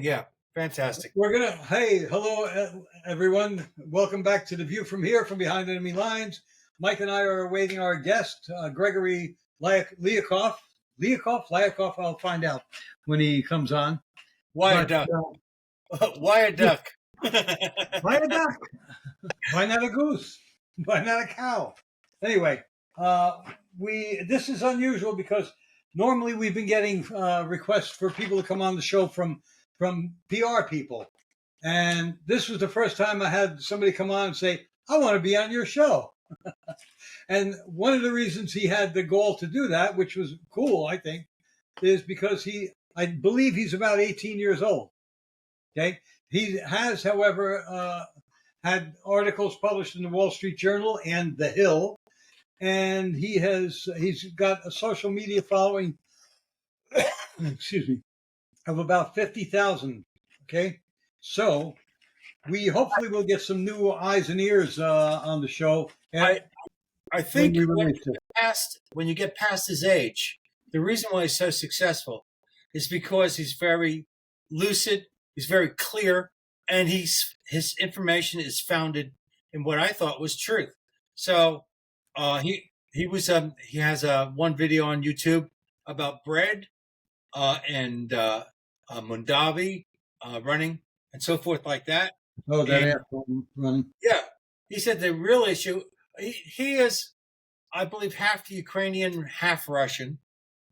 Yeah, fantastic. Hey, hello, everyone. Welcome back to The View from Here, from behind enemy lines. Mike and I are awaiting our guest, Gregory Lyakov. Lyakov, I'll find out when he comes on. Why a duck? Why a duck? Why a duck? Why not a goose? Why not a cow? Anyway, this is unusual because normally we've been getting requests for people to come on the show from PR people. And this was the first time I had somebody come on and say, I want to be on your show. And one of the reasons he had the goal to do that, which was cool, I think, is because I believe he's about 18 years old. Okay. He has, however, had articles published in the Wall Street Journal and The Hill. And he's got a social media following, excuse me, of about 50,000. Okay. So we hopefully will get some new eyes and ears on the show. And I think when you get past his age, the reason why he's so successful is because he's very lucid, he's very clear, and his information is founded in what I thought was truth. So he has one video on YouTube about bread and Mundavi running and so forth like that. Oh, that asshole running. Yeah. He said the real issue, he is, I believe, half Ukrainian, half Russian.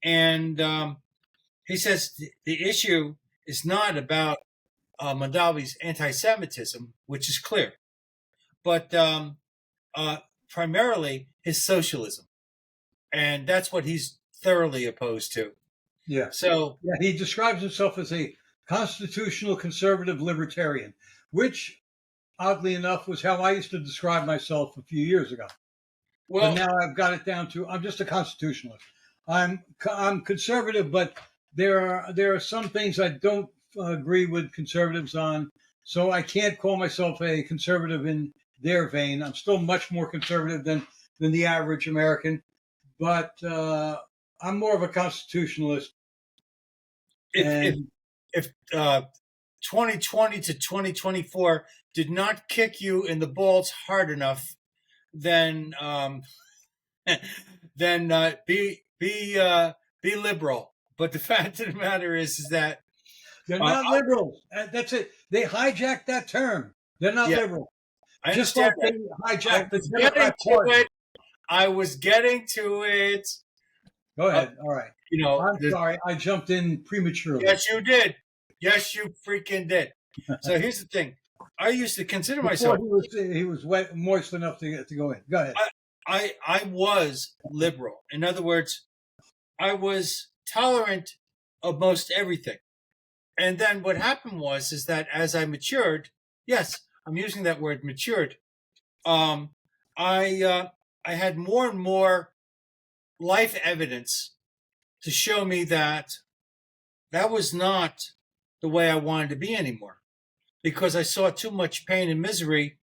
And he says the issue is not about Mundavi's anti-Semitism, which is clear, but primarily his socialism. And that's what he's thoroughly opposed to. Yeah. So yeah, he describes himself as a constitutional conservative libertarian, which, oddly enough, was how I used to describe myself a few years ago. Well, but now I've got it down to I'm just a constitutionalist. I'm conservative, but there are some things I don't agree with conservatives on. So I can't call myself a conservative in their vein. I'm still much more conservative than the average American, but I'm more of a constitutionalist. If 2020 to 2024 did not kick you in the balls hard enough, then be liberal. But the fact of the matter is that they're not liberals. That's it. They hijacked that term. They're not liberal. Just like they hijacked the Democrat Party. I was getting to it. Go ahead. All right. I'm sorry. I jumped in prematurely. Yes, you did. Yes, you freaking did. So here's the thing. I used to consider myself. He was moist enough to go in. Go ahead. I was liberal. In other words, I was tolerant of most everything. And then what happened is that as I matured, yes, I'm using that word, matured, I had more and more life evidence to show me that was not the way I wanted to be anymore, because I saw too much pain and misery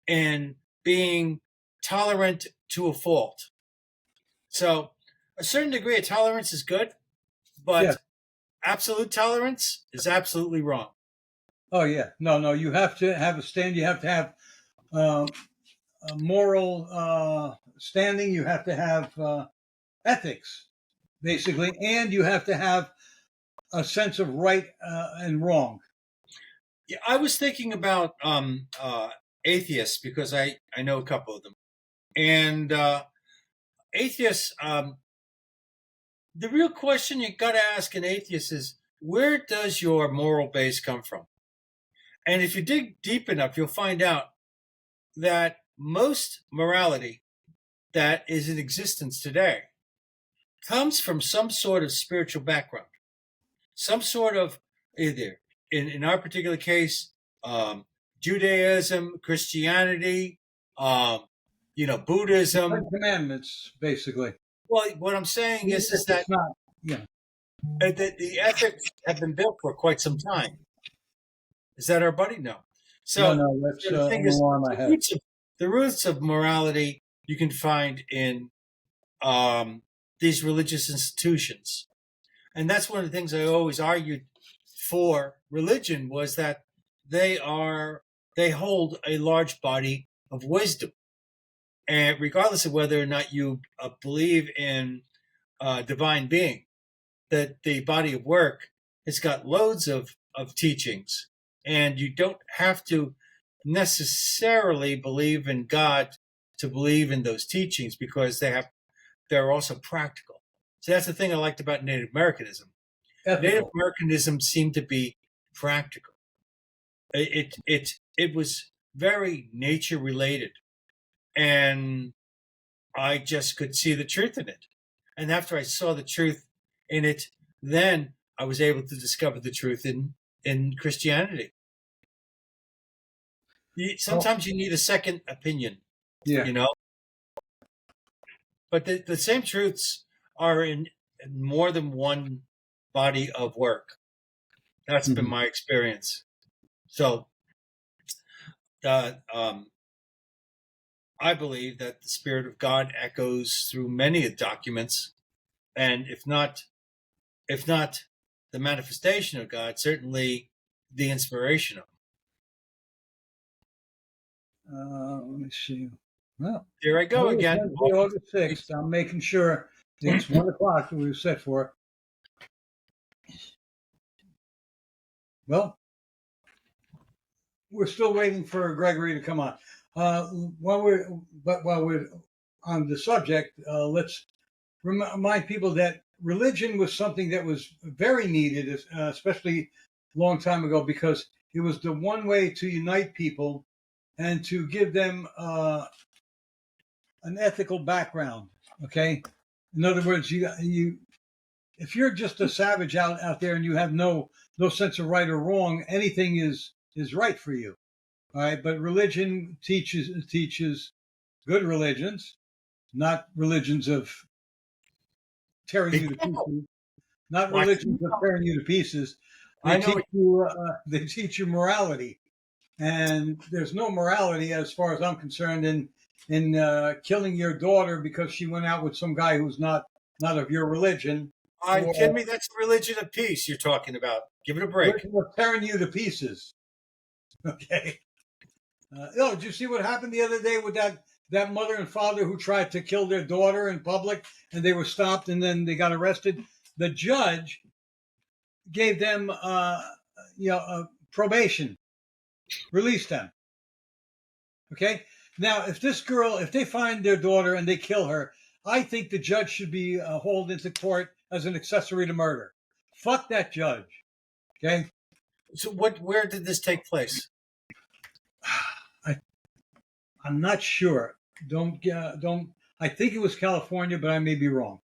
in being tolerant to a fault. So a certain degree of tolerance is good, but absolute tolerance is absolutely wrong. Oh, yeah. No. You have to have a stand. You have to have a moral standing. You have to have ethics, basically. And you have to have a sense of right and wrong. Yeah, I was thinking about atheists, because I know a couple of them. And atheists, the real question you got to ask an atheist is, where does your moral base come from? And if you dig deep enough, you'll find out that most morality that is in existence today comes from some sort of spiritual background, some sort of, either in our particular case, Judaism, Christianity, Buddhism. 10 Commandments, basically. Well, what I'm saying is that the ethics have been built for quite some time. Is that our buddy? No. So no, that's the thing is, the roots of morality you can find in these religious institutions. And that's one of the things I always argued for religion was that they hold a large body of wisdom, and regardless of whether or not you believe in divine being, that the body of work has got loads of teachings, and you don't have to necessarily believe in God to believe in those teachings, because they're also practical. So that's the thing I liked about Native Americanism. Ethical. Native Americanism seemed to be practical. It was very nature related, and I just could see the truth in it. And after I saw the truth in it, then I was able to discover the truth in Christianity. Sometimes you need a second opinion, Yeah. But the same truths are in more than one body of work. That's been my experience. So I believe that the Spirit of God echoes through many documents, and if not the manifestation of God, certainly the inspiration of them. Let me see. Well, here I go again. August 6th. I'm making sure it's 1 o'clock that we were set for. Well, we're still waiting for Gregory to come on. While we're on the subject, let's remind people that religion was something that was very needed, especially a long time ago, because it was the one way to unite people and to give them an ethical background. Okay, in other words, you if you're just a savage out there and you have no sense of right or wrong, anything is right for you. All right, but religion teaches good religions, not religions of tearing you to pieces, not religions of tearing you to pieces. They teach you morality, and there's no morality, as far as I'm concerned, in killing your daughter because she went out with some guy who's not of your religion. Are you kidding me? That's a religion of peace you're talking about. Give it a break. We're tearing you to pieces. Okay. Did you see what happened the other day with that mother and father who tried to kill their daughter in public, and they were stopped and then they got arrested? The judge gave them, probation, released them. Okay. Now, if they find their daughter and they kill her, I think the judge should be hauled into court as an accessory to murder. Fuck that judge. Okay. So where did this take place? I'm not sure. Don't. I think it was California, but I may be wrong.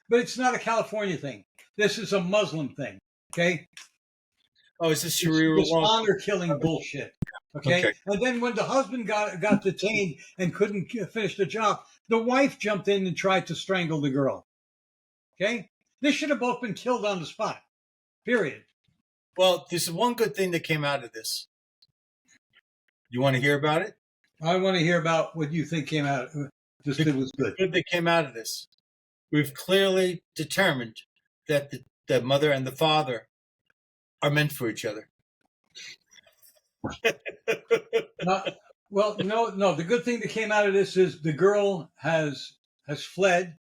But it's not a California thing. This is a Muslim thing. Okay. Oh, is this Sharia law? Honor killing bullshit. Okay? And then when the husband got detained and couldn't finish the job, the wife jumped in and tried to strangle the girl. Okay? They should have both been killed on the spot. Period. Well, there's one good thing that came out of this. You want to hear about it? I want to hear about what you think came out. It was good. Good that came out of this. We've clearly determined that the mother and the father are meant for each other. No. The good thing that came out of this is the girl has fled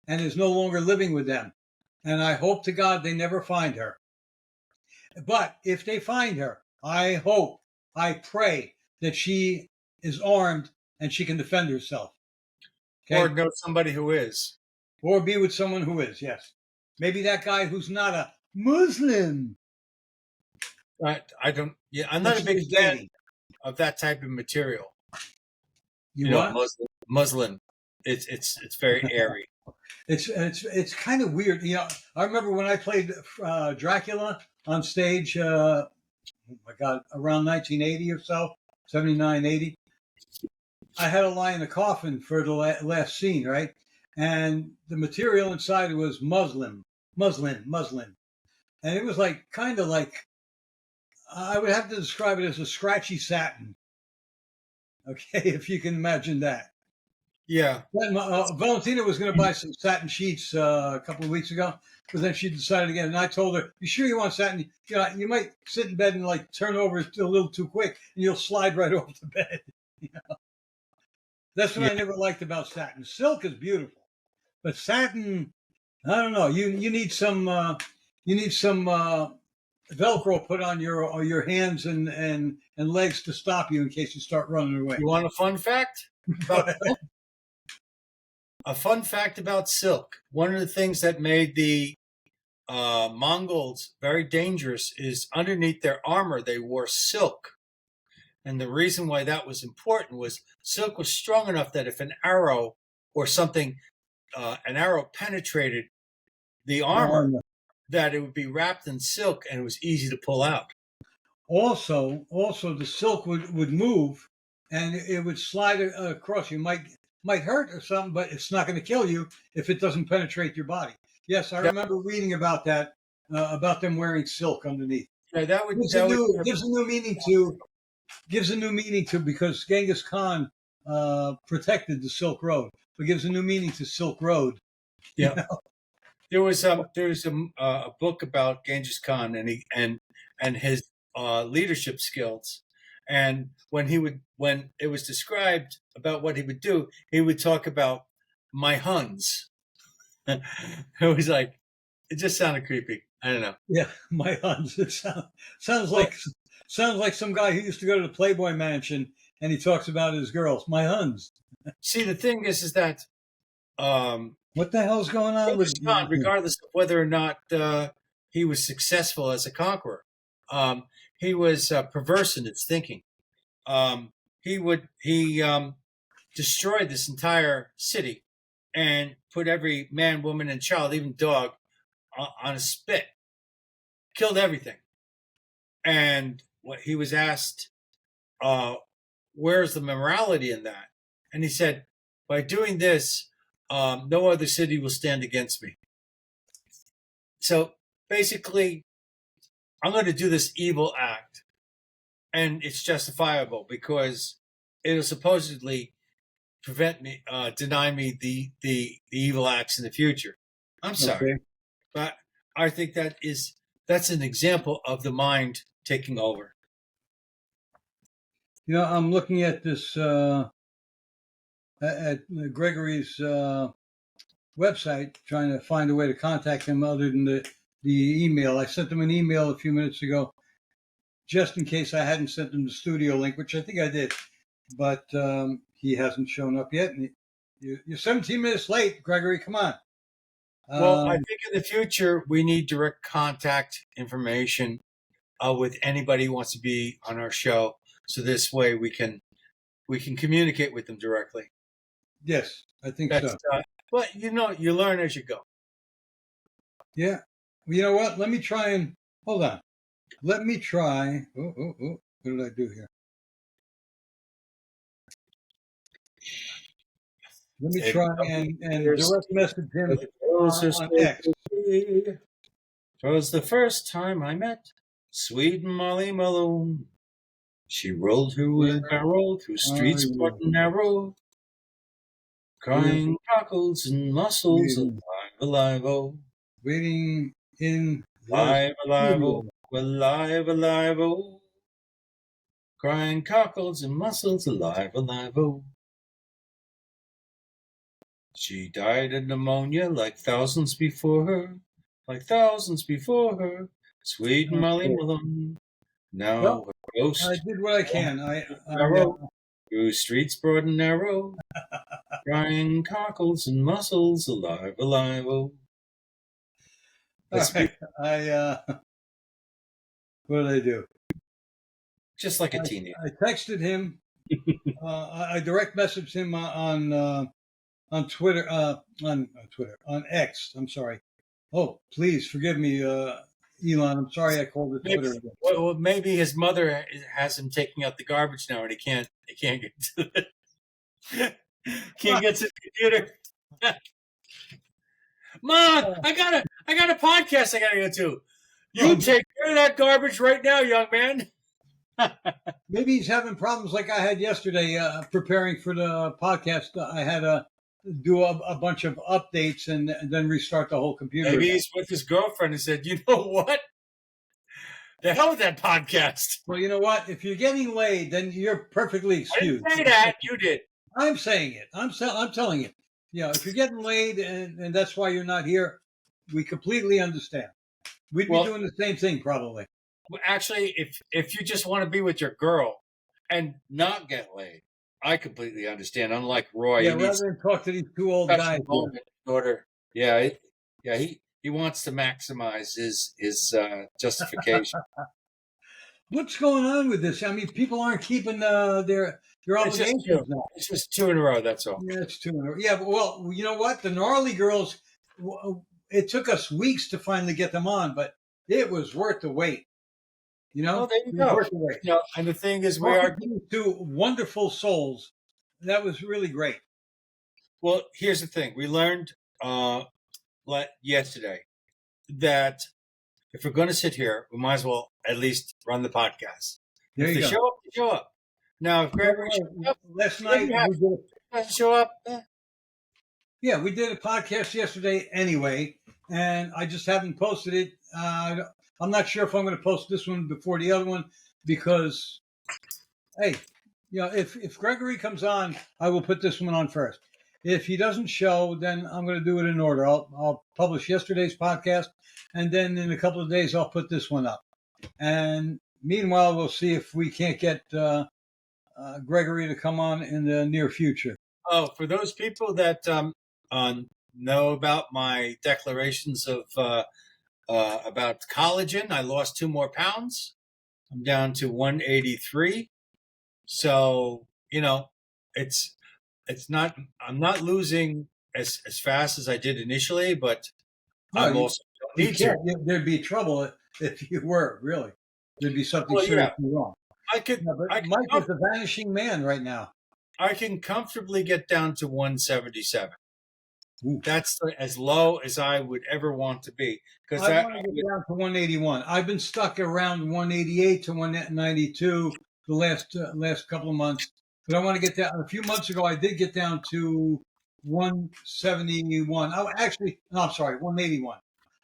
and is no longer living with them. And I hope to God they never find her. But if they find her, I pray that she is armed and she can defend herself. Okay? Or know somebody who is. Or be with someone who is, yes. Maybe that guy who's not a Muslim. I'm not a big fan of that type of material. You what? Muslim. It's very airy. It's kind of weird. I remember when I played Dracula on stage, oh my God, around 1980 or so, 79, 80. I had to lie in a coffin for the last scene, right? And the material inside was Muslim. And it was kind of like, I would have to describe it as a scratchy satin. Okay, if you can imagine that. Yeah. Valentina was going to buy some satin sheets a couple of weeks ago, but then she decided again. And I told her, "You sure you want satin? You might sit in bed and like turn over a little too quick, and you'll slide right off the bed." That's what Yeah. I never liked about satin. Silk is beautiful, but satin, I don't know. You need some Velcro put on your hands and legs to stop you in case you start running away. You want a fun fact about silk? A fun fact about silk. One of the things that made the Mongols very dangerous is underneath their armor they wore silk. And the reason why that was important was silk was strong enough that if an arrow or something, an arrow penetrated the armor, that it would be wrapped in silk and it was easy to pull out. Also, the silk would move, and it would slide across you. Might hurt or something, but it's not going to kill you if it doesn't penetrate your body. Yes, I remember reading about that, about them wearing silk underneath. Yeah, that would gives a new meaning to because Genghis Khan protected the Silk Road. It gives a new meaning to Silk Road. Yeah. You know? There was a book about Genghis Khan and his leadership skills, and when it was described about what he would do, he would talk about my Huns. It was like, it just sounded creepy. I don't know. Yeah, my Huns. It sounds like some guy who used to go to the Playboy Mansion and he talks about his girls. My Huns. See, the thing is that what the hell's going on with Khan, regardless of whether or not he was successful as a conqueror, he was perverse in his thinking. He destroyed this entire city and put every man, woman, and child, even dog, on a spit. Killed everything. And he was asked, where's the morality in that? And he said, by doing this, no other city will stand against me. So basically, I'm going to do this evil act, and it's justifiable because it'll supposedly deny me the evil acts in the future. I'm sorry, but I think that's an example of the mind taking over. You know, I'm looking at this at Gregory's website, trying to find a way to contact him other than the email. I sent him an email a few minutes ago, just in case I hadn't sent him the studio link, which I think I did, but he hasn't shown up yet. And you're 17 minutes late, Gregory. Come on. Well, I think in the future we need direct contact information with anybody who wants to be on our show, so this way we can communicate with them directly. Yes, I think so. But you learn as you go. Yeah. Well, you know what? Let me try and hold on. Let me try. Oh, what did I do here? Let me try and direct message him on X. It was the first time I met sweet Molly Malone. She rolled her wheelbarrow through streets broad and narrow, crying cockles and mussels, alive, oh. Waiting in alive, oh, alive, oh. Crying cockles and mussels, alive, oh. She died of pneumonia like thousands before her, Sweet Molly Malone. Now her ghost. I did what I can. I through streets broad and narrow, crying cockles and mussels, alive, oh. All right. What did I do? Just like a teenager. I texted him. I direct messaged him on Twitter, on X. I'm sorry. Oh, please forgive me, Elon. I'm sorry I called it Twitter. Well, maybe his mother has him taking out the garbage now, and he can't get to it. Can't get to the computer. Mom, I got a podcast I gotta go to. You take care of that garbage right now, young man. Maybe he's having problems like I had yesterday preparing for the podcast. I had to do a bunch of updates and then restart the whole computer. Maybe he's with his girlfriend and said, "You know what? The hell with that podcast." Well, you know what? If you're getting laid, then you're perfectly excused. I didn't say that. You did. I'm saying it. I'm telling you. If you're getting laid and that's why you're not here, we completely understand. We'd be doing the same thing probably. Actually, if you just want to be with your girl and not get laid, I completely understand. Unlike Roy, rather than talk to these two old guys. He wants to maximize his justification. What's going on with this? I mean, people aren't keeping their obligations now. It's just 2 in a row. That's all. Yeah, it's 2 in a row. Yeah, but well, you know what? The gnarly girls. It took us weeks to finally get them on, but it was worth the wait. There you go. And the thing is, we are two wonderful souls. That was really great. Well, here's the thing: we learned yesterday that if we're going to sit here, we might as well at least run the podcast. If they show up, they show up. Now, if Gregory last night doesn't show up, yeah, we did a podcast yesterday anyway, and I just haven't posted it. I'm not sure if I'm going to post this one before the other one because, hey, if Gregory comes on, I will put this one on first. If he doesn't show, then I'm going to do it in order. I'll publish yesterday's podcast, and then in a couple of days I'll put this one up. And meanwhile, we'll see if we can't get Gregory to come on in the near future. Oh, for those people that know about my declarations of about collagen, I lost 2 more pounds. I'm down to 183. So, it's not, I'm not losing as fast as I did initially, but I'm also don't need to. There'd be trouble if you were, really. There'd be something seriously wrong. Mike is a vanishing man right now. I can comfortably get down to 177. Ooh. That's as low as I would ever want to be. Because I want to get down to 181. I've been stuck around 188 to 192 the last couple of months. But I want to get down. A few months ago, I did get down to 171. I'm sorry, 181.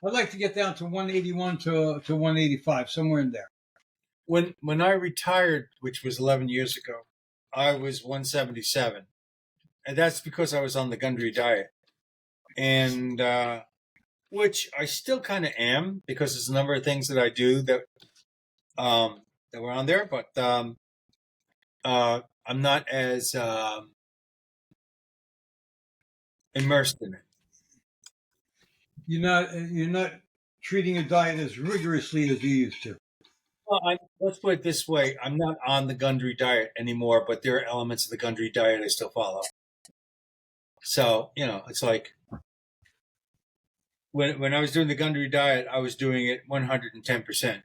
I'd like to get down to 181 to 185, somewhere in there. When I retired, which was 11 years ago, I was 177. And that's because I was on the Gundry diet. And which I still kind of am, because there's a number of things that I do that were on there, but I'm not as immersed in it. You're not treating your diet as rigorously as you used to. Well, let's put it this way: I'm not on the Gundry diet anymore, but there are elements of the Gundry diet I still follow. So it's like when I was doing the Gundry diet, I was doing it 110%.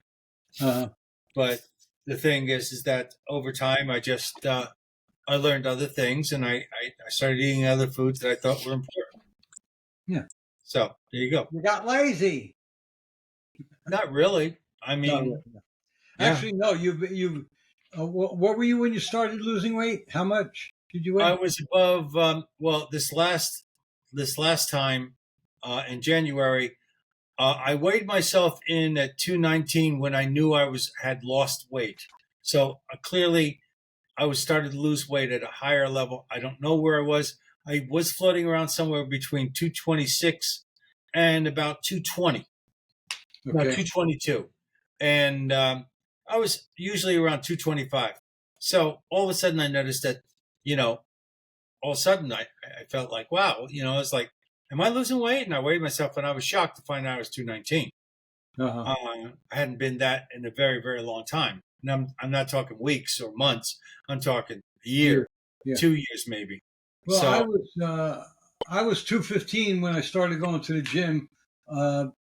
But the thing is that over time, I just I learned other things, and I started eating other foods that I thought were important. Yeah. So there you go. You got lazy. Not really. I mean, no. Actually, no. You. What were you when you started losing weight? How much did you weigh? I was above. This last time in January, I weighed myself in at 219 when I knew I had lost weight. So clearly, I was starting to lose weight at a higher level. I don't know where I was. I was floating around somewhere between 226 and about 220, about 222. And I was usually around 225. So all of a sudden I noticed that, all of a sudden I felt like, wow, it's like, am I losing weight? And I weighed myself and I was shocked to find out I was 219. I hadn't been that in a very, very long time. And I'm not talking weeks or months. I'm talking a year, 2 years maybe. Well, so, I was 215 when I started going to the gym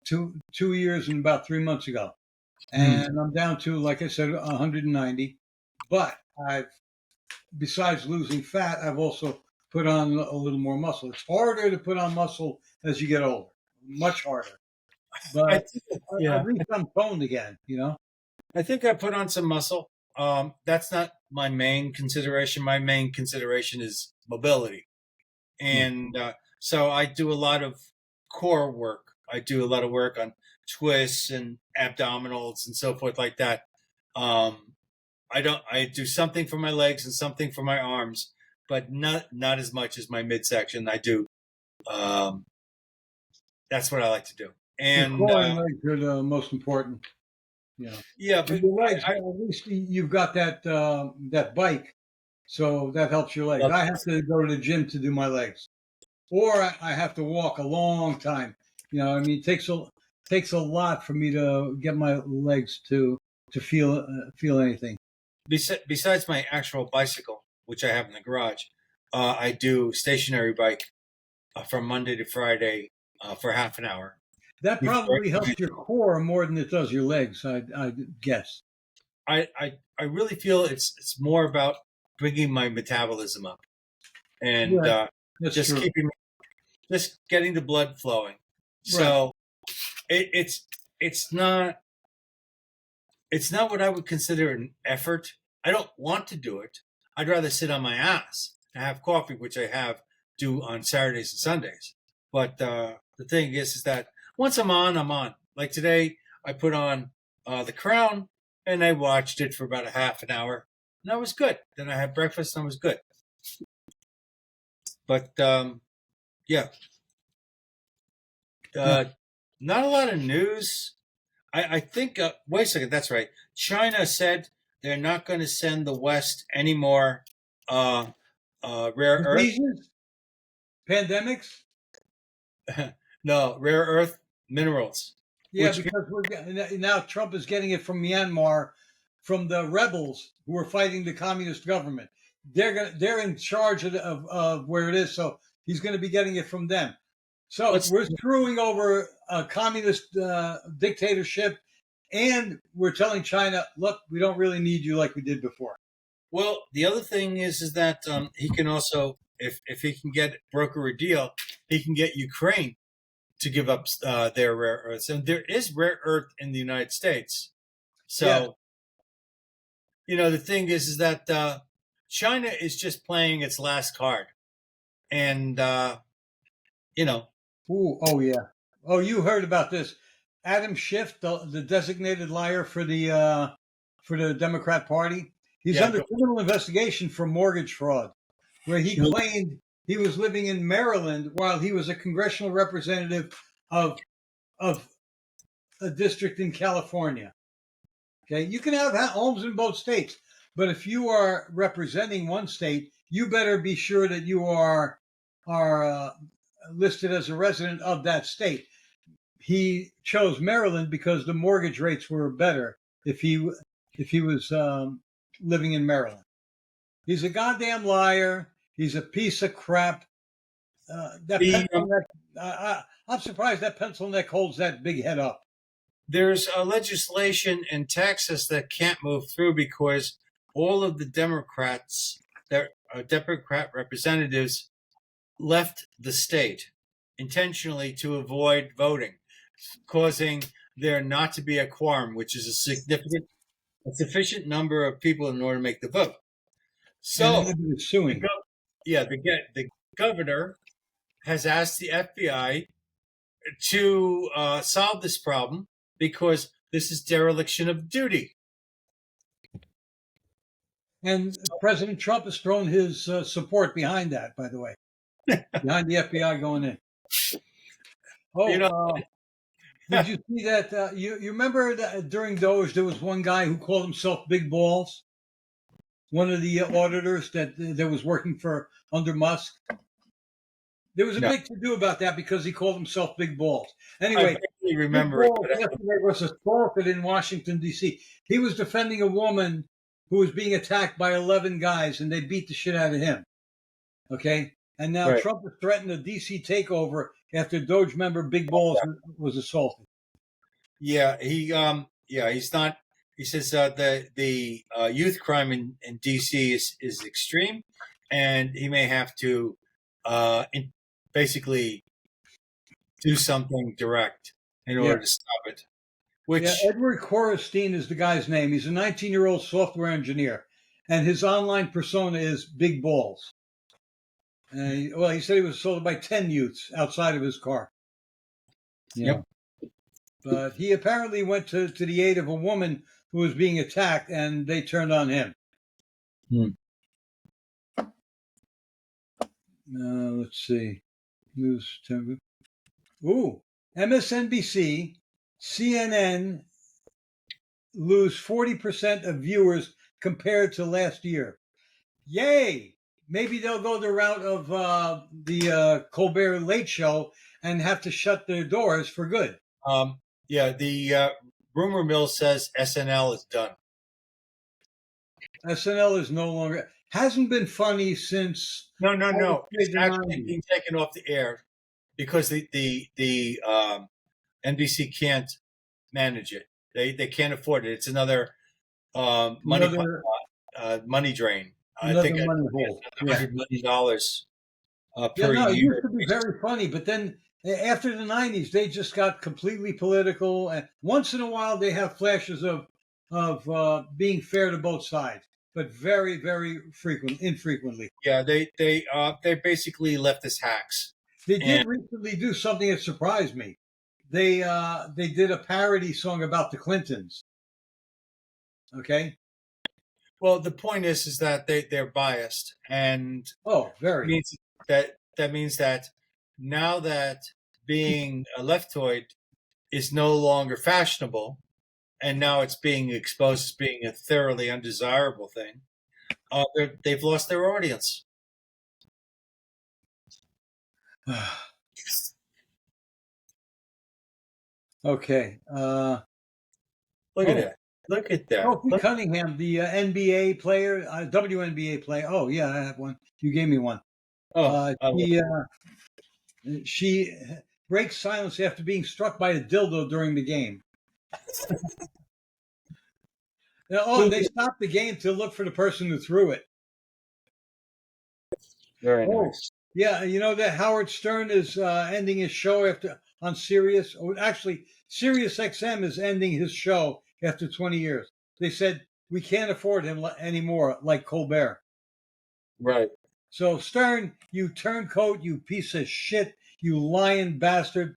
2 years and about 3 months ago. And I'm down to, like I said, 190. But besides losing fat, I've also put on a little more muscle. It's harder to put on muscle as you get older, much harder. But at least I'm toned again, I think I put on some muscle. that's not my main consideration. My main consideration is mobility. And so I do a lot of core work. I do a lot of work on twists and abdominals and so forth like that. I do something for my legs and something for my arms, but not as much as my midsection. I do. That's what I like to do. And Your core and legs are the most important. Yeah, but your legs, at least you've got that bike, so that helps your legs. I have to go to the gym to do my legs, or I have to walk a long time. I mean, it takes a lot for me to get my legs to feel anything. Besides my actual bicycle, which I have in the garage, I do stationary bike from Monday to Friday for half an hour. That probably helps your core more than it does your legs, I guess. I really feel it's more about bringing my metabolism up and just true. Just getting the blood flowing. So it's not what I would consider an effort. I don't want to do it. I'd rather sit on my ass and have coffee, which I do on Saturdays and Sundays. But the thing is that once I'm on, I'm on. Like today, I put on The Crown, and I watched it for about a half an hour, and that was good. Then I had breakfast, and I was good. But yeah, not a lot of news. I think. Wait a second, that's right. China said they're not going to send the West any more rare earth pandemics. No, rare earth minerals. Yeah, because now Trump is getting it from Myanmar, from the rebels who are fighting the communist government. They're in charge of where it is, so he's going to be getting it from them. So we're screwing over a communist dictatorship, and we're telling China, look, we don't really need you like we did before. Well, the other thing is that he can also, if he can broker a deal, he can get Ukraine to give up their rare earths. And there is rare earth in the United States. So, the thing is that China is just playing its last card. And, Ooh, oh, yeah. Oh, you heard about this. Adam Schiff, the designated liar for the Democrat Party, he's under criminal investigation for mortgage fraud, where he claimed he was living in Maryland while he was a congressional representative of a district in California. Okay, you can have homes in both states, but if you are representing one state, you better be sure that you are listed as a resident of that state. He chose Maryland because the mortgage rates were better if he was living in Maryland. He's a goddamn liar. He's a piece of crap. I'm surprised that pencil neck holds that big head up. There's a legislation in Texas that can't move through because all of the Democrat representatives left the state intentionally to avoid voting, causing there not to be a quorum, which is a sufficient number of people in order to make the vote. So, the governor has asked the FBI to solve this problem because this is dereliction of duty. And President Trump has thrown his support behind that, by the way, behind the FBI going in. Oh, did you see that? You remember that during Doge, there was one guy who called himself Big Balls? One of the auditors that was working under Musk. There was a big to-do about that because he called himself Big Balls. Anyway, I remember it. Yesterday was assaulted in Washington, D.C. He was defending a woman who was being attacked by 11 guys, and they beat the shit out of him. Okay? And now Trump has threatened a D.C. takeover after Doge member Big Balls was assaulted. Yeah, he's not. He says the youth crime in D.C. is extreme, and he may have to basically do something direct in order to stop it. which Edward Korestein is the guy's name. He's a 19-year-old software engineer, and his online persona is Big Balls. He said he was assaulted by 10 youths outside of his car. Yep. But he apparently went to the aid of a woman who was being attacked, and they turned on him. Let's see. News. MSNBC, CNN lose 40% of viewers compared to last year. Yay! Maybe they'll go the route of the Colbert Late Show and have to shut their doors for good. The rumor mill says SNL is done. SNL is no longer, hasn't been funny since. No. It's actually being taken off the air because the NBC can't manage it. They can't afford it. It's another money drain. I think $100 million per year. It used to be very funny, but then after the 90s, they just got completely political. And once in a while, they have flashes of being fair to both sides, but very, very infrequently. Yeah, they basically leftist hacks. They did recently do something that surprised me. They did a parody song about the Clintons. Okay. Well, the point is that they're biased, and very. That means that now that being a leftoid is no longer fashionable, and now it's being exposed as being a thoroughly undesirable thing, they've lost their audience. Okay. Look at that. Look at that. Kofi Cunningham, the NBA player, WNBA player. Oh, yeah, I have one. You gave me one. She breaks silence after being struck by a dildo during the game. They stopped the game to look for the person who threw it. Very nice. Yeah, you know that Howard Stern is ending his show on Sirius. Actually, Sirius XM is ending his show after 20 years. They said, we can't afford him anymore, like Colbert. Right. So Stern, you turncoat, you piece of shit, you lying bastard,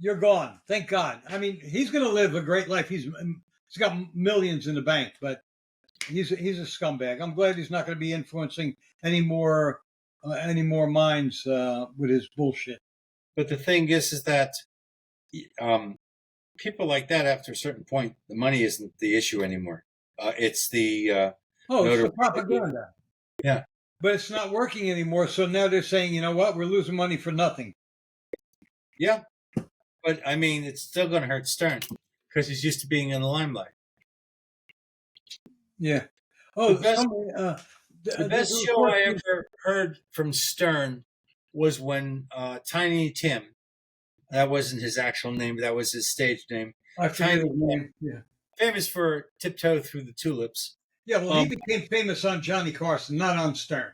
you're gone. Thank God. I mean, he's going to live a great life. He's got millions in the bank, but he's a scumbag. I'm glad he's not going to be influencing any more minds with his bullshit. But the thing is that people like that, after a certain point, the money isn't the issue anymore. It's the it's the propaganda. Yeah, but it's not working anymore. So now they're saying, you know what, we're losing money for nothing. Yeah, but I mean, it's still going to hurt Stern because he's used to being in the limelight. Yeah. The best show I ever heard from Stern was when Tiny Tim. That wasn't his actual name. That was his stage name. I forget his name. Yeah. Famous for Tiptoe Through the Tulips. Yeah, well, he became famous on Johnny Carson, not on Stern.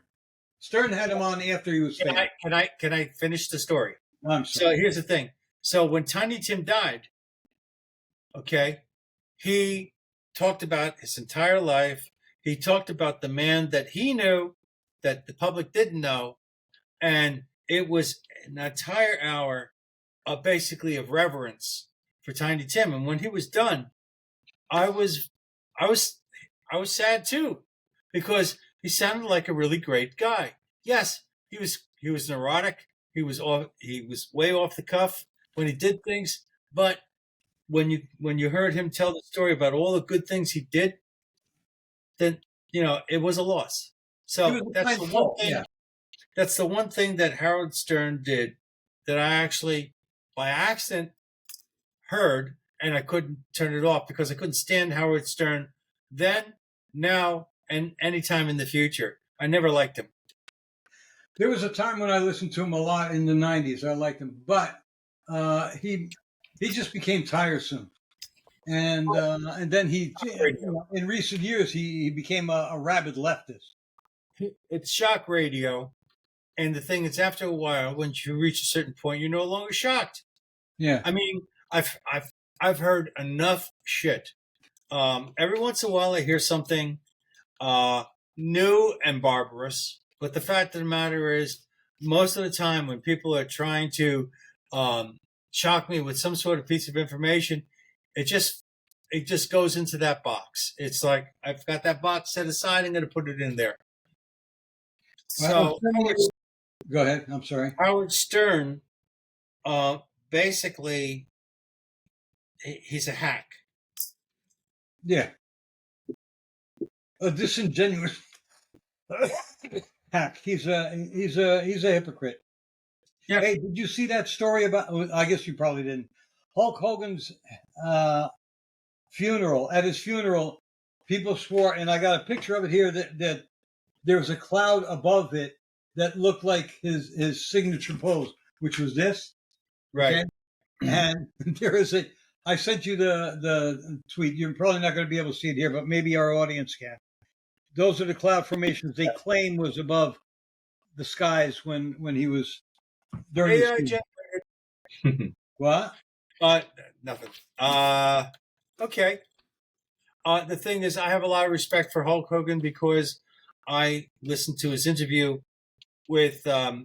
Stern had him on after he was famous. Can I finish the story? I'm sorry. So here's the thing. So when Tiny Tim died, he talked about his entire life. He talked about the man that he knew that the public didn't know. And it was an entire hour basically of reverence for Tiny Tim. And when he was done, I was sad too, because he sounded like a really great guy. Yes, he was neurotic. He was way off the cuff when he did things. But when you heard him tell the story about all the good things he did, then it was a loss. So that's the one thing. Yeah. That's the one thing that Howard Stern did that I actually, by accident, heard, and I couldn't turn it off because I couldn't stand Howard Stern then, now, and anytime in the future. I never liked him. There was a time when I listened to him a lot in the 90s. I liked him, but he just became tiresome. And then in recent years, he became a rabid leftist. It's shock radio. And the thing is, after a while, when you reach a certain point, you're no longer shocked. Yeah. I mean, I've I've heard enough shit. Every once in a while, I hear something new and barbarous. But the fact of the matter is, most of the time, when people are trying to shock me with some sort of piece of information, it just goes into that box. It's like I've got that box set aside. I'm going to put it in there. So go ahead. I'm sorry. Howard Stern, basically, he's a hack. Yeah. A disingenuous hack. He's a hypocrite. Yeah. Hey, did you see that story about? I guess you probably didn't. Hulk Hogan's funeral. At his funeral, people swore, and I got a picture of it here that there was a cloud above it that looked like his signature pose, which was this. Right. Okay? And there is a. I sent you the tweet. You're probably not going to be able to see it here, but maybe our audience can. Those are the cloud formations they claim was above the skies when he was during what? Nothing. Okay. The thing is, I have a lot of respect for Hulk Hogan because I listened to his interview with Joe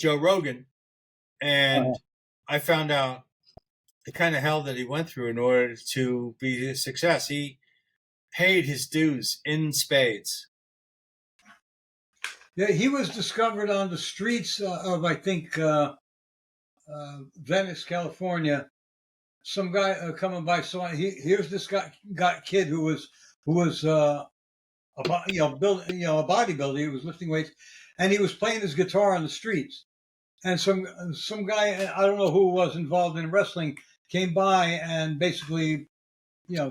Rogan, and I found out the kind of hell that he went through in order to be a success. He paid his dues in spades. Yeah, he was discovered on the streets of, I think, Venice, California. Some guy coming by saw. Here's this kid who was a bodybuilder. He was lifting weights, and he was playing his guitar on the streets. And some guy, I don't know who was involved in wrestling, came by and basically,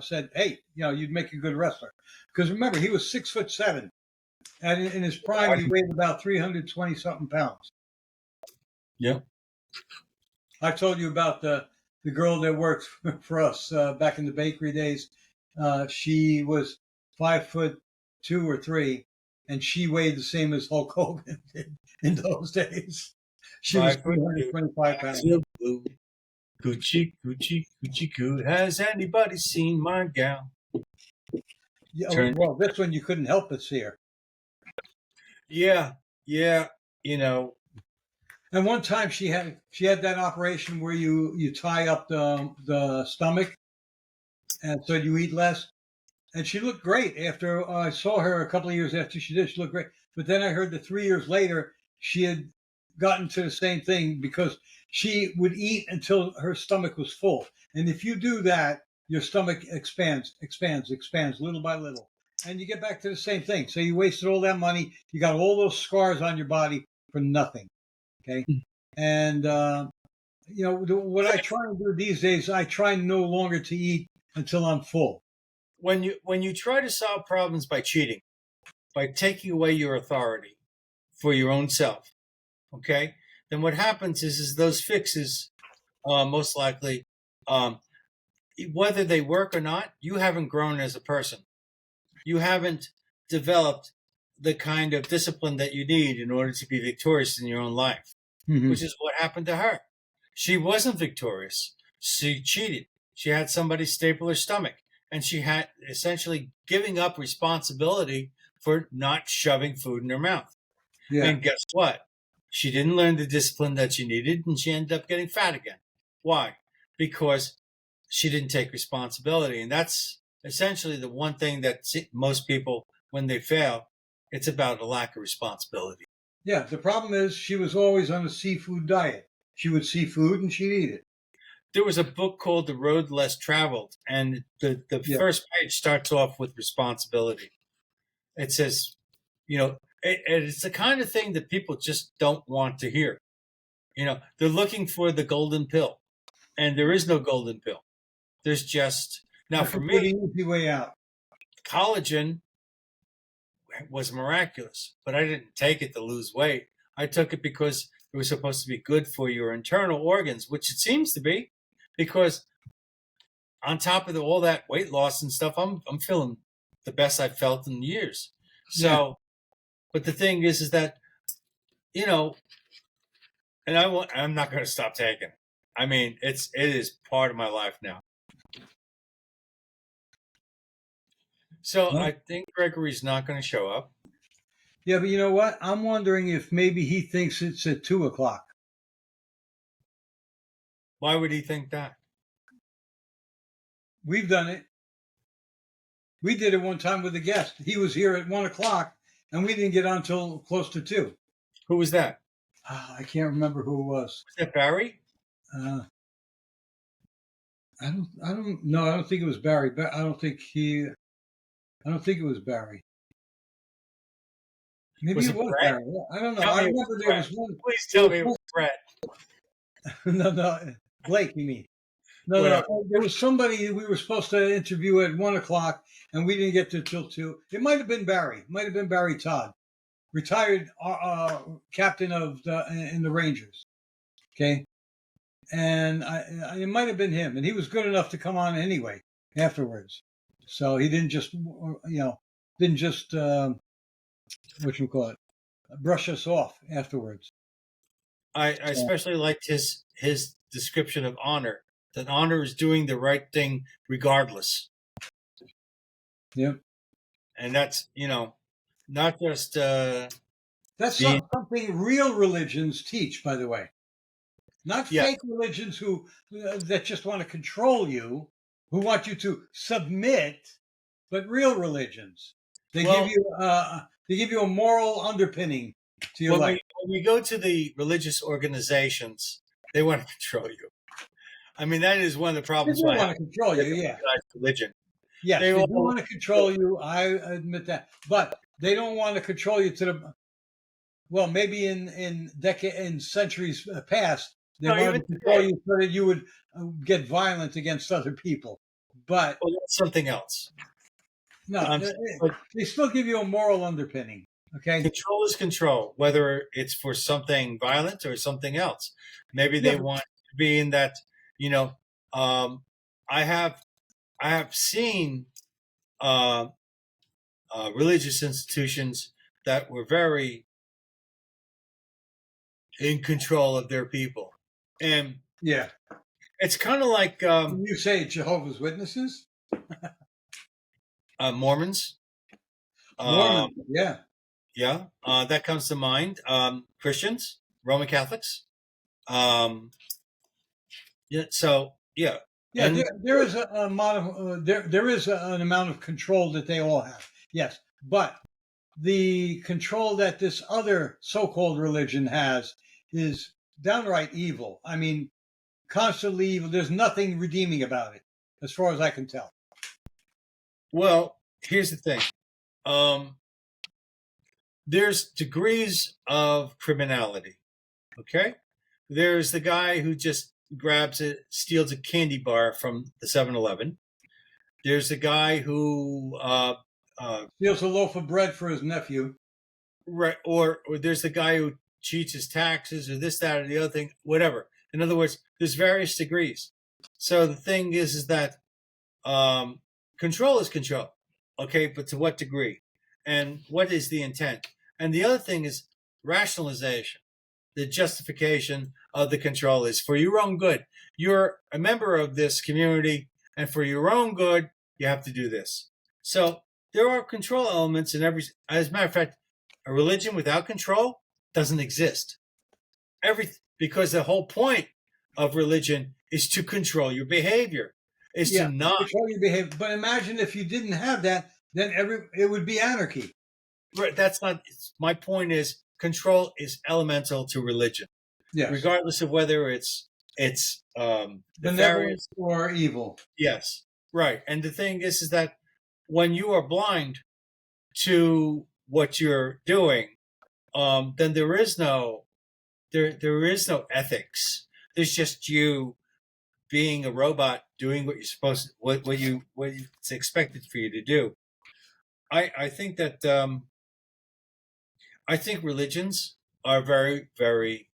said, "Hey, you'd make a good wrestler." Because remember, he was 6'7", and in his prime, he weighed about 320 something pounds. Yeah. I told you about the girl that worked for us back in the bakery days. She was 5'2" or 3", and she weighed the same as Hulk Hogan did in those days. She was 325 pounds. Coochie, coochie, coochie, coo. Has anybody seen my gal? Yeah, well, this one you couldn't help but see her. Yeah. And one time she had that operation where you tie up the stomach, and so you eat less. And she looked great after I saw her a couple of years after she did. She looked great. But then I heard that 3 years later she had gotten to the same thing because she would eat until her stomach was full. And if you do that, your stomach expands little by little. And you get back to the same thing. So you wasted all that money. You got all those scars on your body for nothing. Okay. And, what I try to do these days, I try no longer to eat until I'm full. When you try to solve problems by cheating, by taking away your authority for your own self, okay, then what happens is those fixes, most likely, whether they work or not, you haven't grown as a person. You haven't developed the kind of discipline that you need in order to be victorious in your own life, which is what happened to her. She wasn't victorious. She cheated. She had somebody staple her stomach, and she had essentially giving up responsibility for not shoving food in her mouth. Yeah. And guess what? She didn't learn the discipline that she needed, and she ended up getting fat again. Why? Because she didn't take responsibility. And that's essentially the one thing that most people, when they fail, it's about a lack of responsibility. Yeah, the problem is she was always on a seafood diet. She would see food and she'd eat it. There was a book called The Road Less Traveled, and the first page starts off with responsibility. It says, it's the kind of thing that people just don't want to hear. They're looking for the golden pill, and there is no golden pill. There's just, now for me, the easy way out. Collagen was miraculous, but I didn't take it to lose weight. I took it because it was supposed to be good for your internal organs, which it seems to be, because on top of all that weight loss and stuff, I'm feeling the best I've felt in years. So, but the thing is that, and I'm not going to stop taking it. I mean, it is part of my life now. So Well, I think Gregory's not going to show up. yeah, but you know what? I'm wondering if maybe he thinks it's at 2:00. Why would he think that? We've done it. We did it one time with a guest. He was here at 1:00, and we didn't get on until close to 2. Who was that? I can't remember who it was. Was that Barry? I don't know. I don't think it was Barry. But I don't think it was Barry. Maybe it was Brett? Barry. I don't know. Tell I me it remember was there Brett. was one. Please tell me it was Brett. No, Blake, you mean? No. There was somebody we were supposed to interview at 1:00, and we didn't get to till 2. It might have been Barry. It might have been Barry Todd, retired captain in the Rangers. Okay, and it might have been him, and he was good enough to come on anyway afterwards. So he didn't just what you call it, brush us off afterwards. I especially liked his description of honor. That honor is doing the right thing regardless. Yep. And that's, not just That's something real religions teach, by the way. Not fake religions that just want to control you, who want you to submit, but real religions. They give you a moral underpinning to your life. When we go to the religious organizations, they want to control you. I mean, that is one of the problems. They want to control you, yeah. Religion. Yes, they do want to control you. I admit that, but they don't want to control you maybe in centuries past, they wanted to control you so that you would get violent against other people. But that's something else. No, they still give you a moral underpinning. Okay, control is control, whether it's for something violent or something else. Maybe they want to be in that. I have seen religious institutions that were very in control of their people, and it's kind of like you say Jehovah's Witnesses, Mormons. That comes to mind. Christians, Roman Catholics. There is a amount of there is an amount of control that they all have. Yes, but the control that this other so-called religion has is downright evil. I mean, constantly evil. There's nothing redeeming about it, as far as I can tell. Well, here's the thing. There's degrees of criminality. Okay? There's the guy who just steals a candy bar from the 7-Eleven. There's the guy who steals a loaf of bread for his nephew. Right. Or there's the guy who cheats his taxes or this, that, or the other thing, whatever. In other words, there's various degrees. So the thing is that control is control. Okay, but to what degree? And what is the intent? And the other thing is rationalization. The justification of the control is for your own good. You're a member of this community, and for your own good, you have to do this. So there are control elements in every. As a matter of fact, a religion without control doesn't exist. Because the whole point of religion is to control your behavior. To not control your behavior. But imagine if you didn't have that, then it would be anarchy. Right. That's not. My point is control is elemental to religion. Yes. Regardless of whether it's benevolent or evil. Yes. Right. And the thing is that when you are blind to what you're doing, then there is no ethics. There's just you being a robot doing what you're supposed to, what's expected for you to do. I think that I think religions are very, very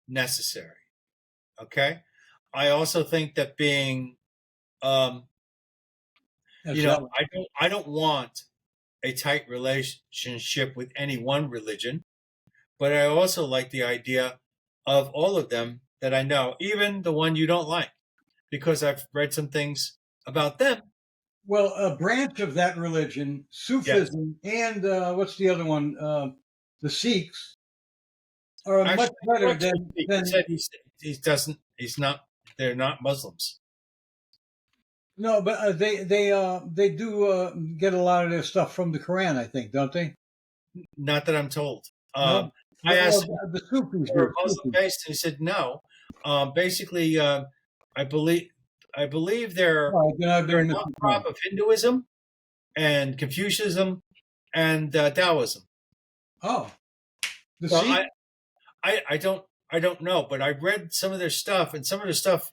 necessary. Okay. I also think that being, I don't want a tight relationship with any one religion, but I also like the idea of all of them that I know, even the one you don't like, because I've read some things about them. Well, a branch of that religion, Yes. Sufism, and what's the other one? The Sikhs are much Actually, I better talked to a Sikh. He than said he doesn't, he's not, they're not Muslims. no, but they do get a lot of their stuff from the Quran, I think, don't they? Not that I'm told. No, I well, asked him the Sufis if they do. were Muslim Sufis. based, and he said no. Basically, I believe they're All right, then I've they're been an misinformed. outcrop of Hinduism and Confucianism and Taoism. Oh, the So Sikhs. I don't know, but I read some of their stuff, and some of their stuff,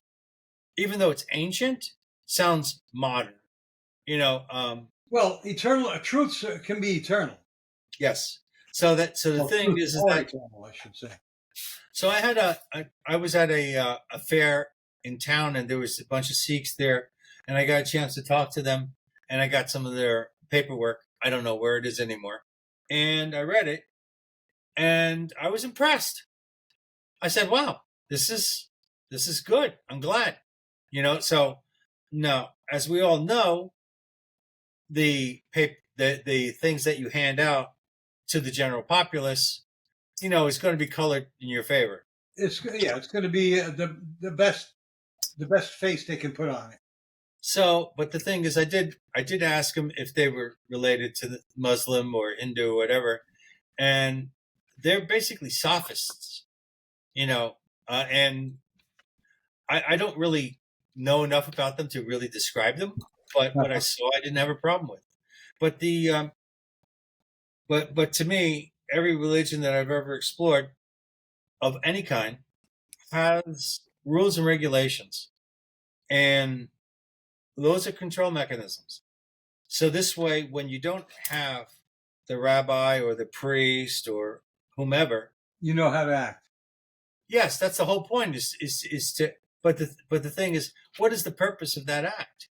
even though it's ancient, sounds modern. You know, Well, eternal truths can be eternal. yes. So the Well, thing truths is are that eternal, I should say. so I was at a fair in town, and there was a bunch of Sikhs there, and I got a chance to talk to them, and I got some of their paperwork. I don't know where it is anymore, and I read it, and I was impressed. I said, "Wow, this is good. I'm glad." You know, so no, as we all know, the things that you hand out to the general populace, you know, is going to be colored in your favor. It's going to be the best face they can put on it. So, but the thing is, I did ask them if they were related to the Muslim or Hindu or whatever, and they're basically sophists, you know, and I don't really know enough about them to really describe them, but what I saw, I didn't have a problem with. But the but to me, every religion that I've ever explored of any kind has rules and regulations, and those are control mechanisms. So this way, when you don't have the rabbi or the priest or whomever, You know how to act. yes, that's the whole point. Is to but the thing is, what is the purpose of that act?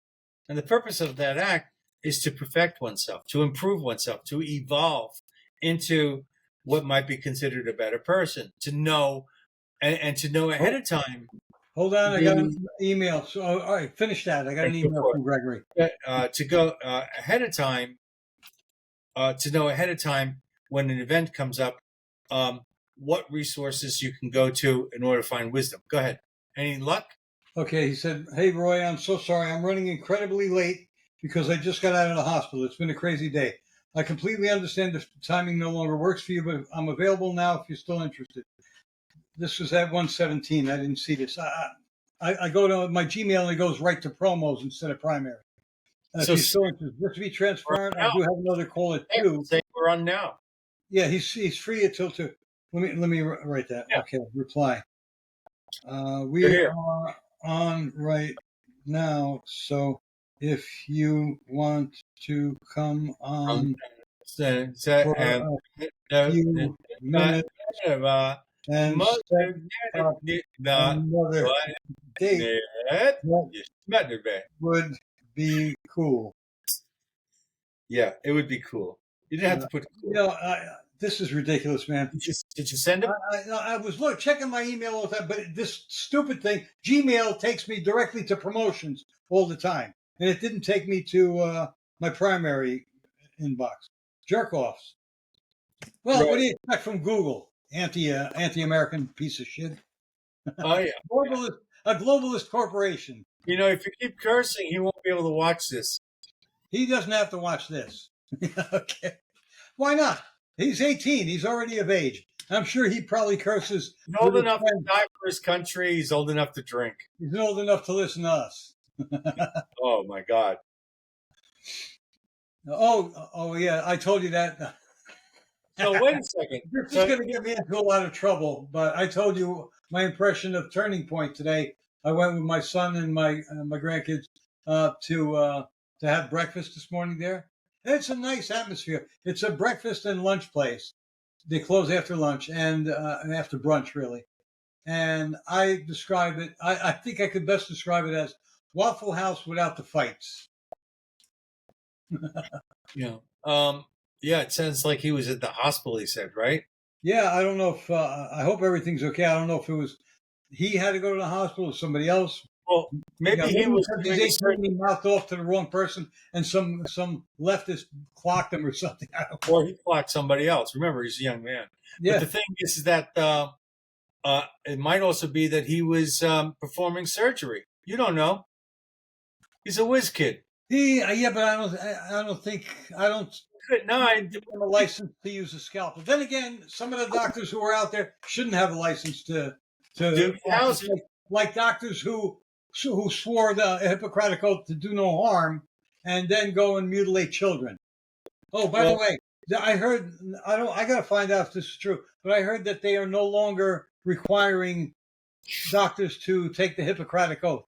And the purpose of that act is to perfect oneself, to improve oneself, to evolve into what might be considered a better person, to know and to know ahead of time Hold on, I got an the email. So, all right, finish that. I got an email from Gregory. to go ahead of time to know ahead of time when an event comes up, what resources you can go to in order to find wisdom. Go ahead. Any luck? Okay, he said, "Hey Roy, I'm so sorry. I'm running incredibly late because I just got out of the hospital. It's been a crazy day. I completely understand if the timing no longer works for you, but I'm available now if you're still interested." This was at 1:17. I didn't see this. I go to my Gmail and it goes right to promos instead of primary. If So you're still interested, just to be transparent, I do have another call at 2. say we're on now. Yeah, he's free until 2. Let me write that. Yeah. Okay, reply. You're We here. are on right now, so if you want to come on And for a few minutes and set up another date, that would be cool. yeah, it would be cool. You didn't have to put cool. You know, this is ridiculous, man. Did you send it? I was checking my email all the time, but this stupid thing, Gmail takes me directly to promotions all the time, and it didn't take me to my primary inbox. Jerk offs. Well, Right. what do you expect from Google? Anti-American piece of shit. Oh yeah. A globalist corporation. You know, if you keep cursing, he won't be able to watch this. He doesn't have to watch this. Okay. Why not? He's 18. He's already of age. I'm sure he probably curses. He's old enough to die for his country. He's old enough to drink. He's old enough to listen to us. Oh my God. Oh yeah, I told you that. So wait a second. This is going to get me into a lot of trouble, but I told you my impression of Turning Point today. I went with my son and my grandkids to have breakfast this morning there. And it's a nice atmosphere. It's a breakfast and lunch place. They close after lunch and after brunch, really. And I describe it. I think I could best describe it as Waffle House without the fights. Yeah. Yeah, it sounds like he was at the hospital, he said, right? Yeah, I don't know if I hope everything's okay. I don't know if it was he had to go to the hospital. Somebody else. Well, maybe he was doing a certain, he mouthed off to the wrong person, and some leftist clocked him or something. I don't know. or he clocked somebody else. Remember, he's a young man. Yeah. But the thing is that it might also be that he was performing surgery. You don't know. He's a whiz kid. Yeah, but I don't think No, I, give him a license to use a scalpel. Then again, some of the doctors who are out there shouldn't have a license to do thousands. like doctors who swore the Hippocratic oath to do no harm and then go and mutilate children. Oh, by the way, I heard I got to find out if this is true, but I heard that they are no longer requiring doctors to take the Hippocratic oath.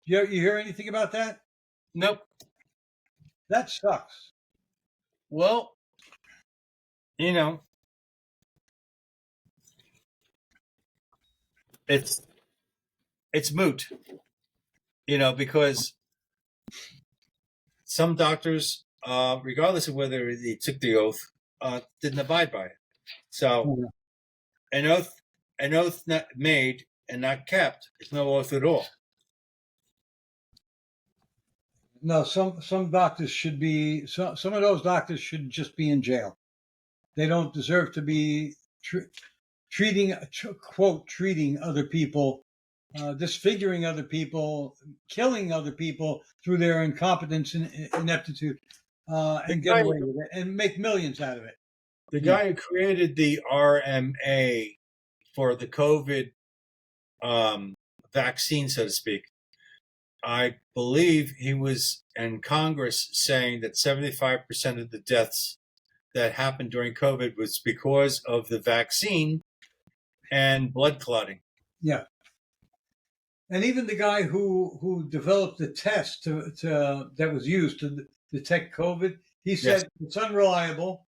You hear anything about that? Nope. That sucks. Well, you know, it's moot. Because some doctors, regardless of whether they took the oath, didn't abide by it. So, an oath not made and not kept is no oath at all. No, some doctors should be. Some of those doctors should just be in jail. They don't deserve to be treating other people, disfiguring other people, killing other people through their incompetence and ineptitude, and get away with it and make millions out of it. The guy who created the RMA for the COVID vaccine, so to speak, I believe he was in Congress saying that 75% of the deaths that happened during COVID was because of the vaccine and blood clotting. Yeah. And even the guy who developed the test that was used to detect COVID, he said it's unreliable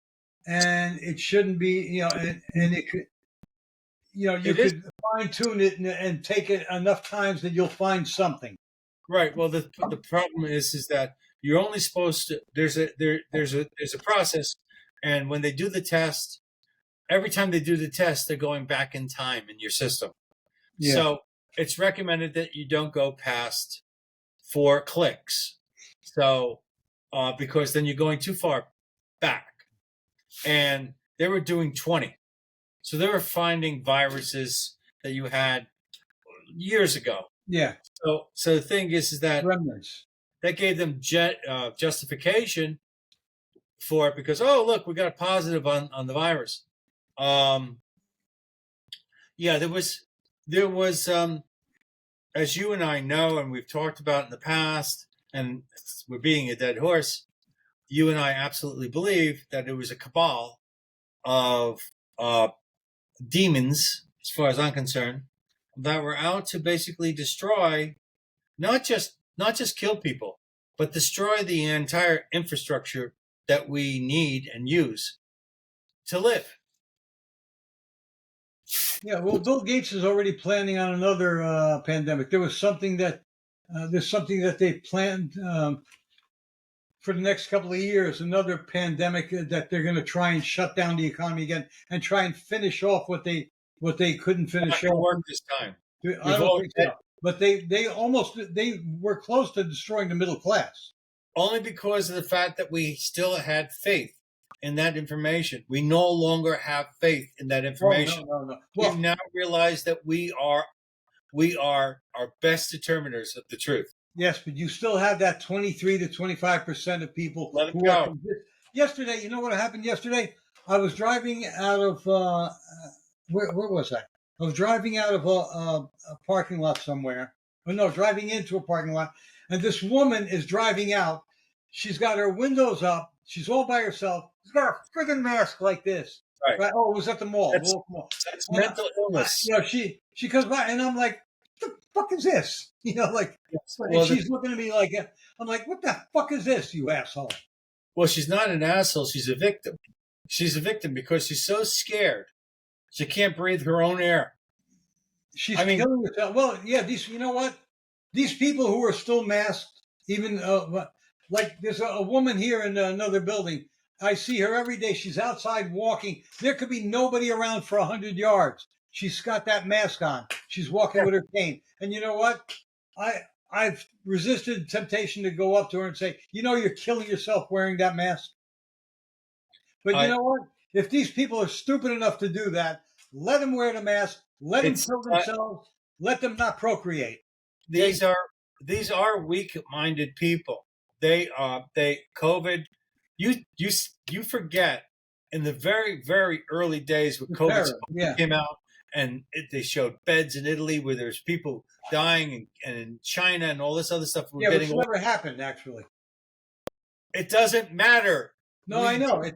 and it shouldn't be, and it could, you could fine tune it and take it enough times that you'll find something. Right. Well, the problem is that you're only supposed to. There's a process, and when they do the test, every time they do the test, they're going back in time in your system. Yeah. So it's recommended that you don't go past 4 clicks. So because then you're going too far back, and they were doing 20, so they were finding viruses that you had years ago. Yeah. So the thing is that remnants. That gave them justification for it because, oh, look, we got a positive on the virus. Yeah, there was as you and I know, and we've talked about in the past, and we're beating a dead horse. You and I absolutely believe that it was a cabal of demons, as far as I'm concerned, that were out to basically destroy, not just kill people, but destroy the entire infrastructure that we need and use to live. Yeah, well, Bill Gates is already planning on another pandemic. There was something that they planned for the next couple of years, another pandemic that they're going to try and shut down the economy again and try and finish off what they couldn't finish off. Work this time. I don't think so. But they were close to destroying the middle class. Only because of the fact that we still had faith in that information. We no longer have faith in that information. Oh, no. Well, we now realize that we are our best determiners of the truth. Yes, but you still have that 23 to 25% of people. Let it go. Yesterday, you know what happened yesterday? I was driving out of where was I? I was driving out of a parking lot somewhere. Oh, no, driving into a parking lot. And this woman is driving out. She's got her windows up. She's all by herself. She's got a friggin' mask like this. Right. Oh, it was at the mall. That's mental illness. She comes by and I'm like, what the fuck is this? Well, she's looking at me like, I'm like, what the fuck is this, you asshole? Well, she's not an asshole. She's a victim. She's a victim because she's so scared. She can't breathe her own air. Killing herself. Well, yeah, you know what? These people who are still masked, even like there's a woman here in another building. I see her every day. She's outside walking. There could be nobody around for 100 yards. she's got that mask on. She's walking with her cane. And you know what? I've resisted temptation to go up to her and say, you're killing yourself wearing that mask. But you know what? If these people are stupid enough to do that, let them wear the mask. Let them kill themselves. Let them not procreate. These are weak-minded people. They COVID. You forget in the very, very early days when COVID came out, and they showed beds in Italy where there's people dying, and in China and all this other stuff. Which never happened, actually. It doesn't matter. No, I know. We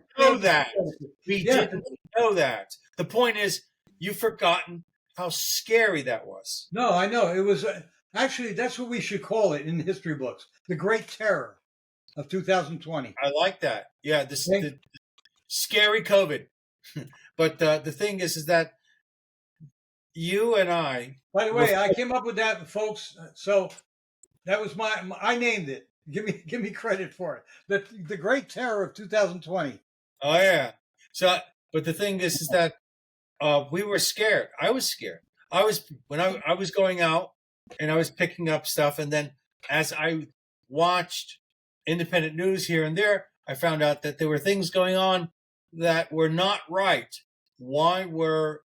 didn't know that. The point is, you've forgotten how scary that was. No, I know. It was actually, that's what we should call it in history books. The Great Terror of 2020. I like that. Yeah, the scary COVID. But the thing is that you and I... By the way, I came up with that, folks. So that was I named it. Give me credit for it. The Great Terror of 2020. Oh yeah. So, but the thing is that we were scared. I was scared. I was going out and I was picking up stuff, and then as I watched independent news here and there, I found out that there were things going on that were not right. The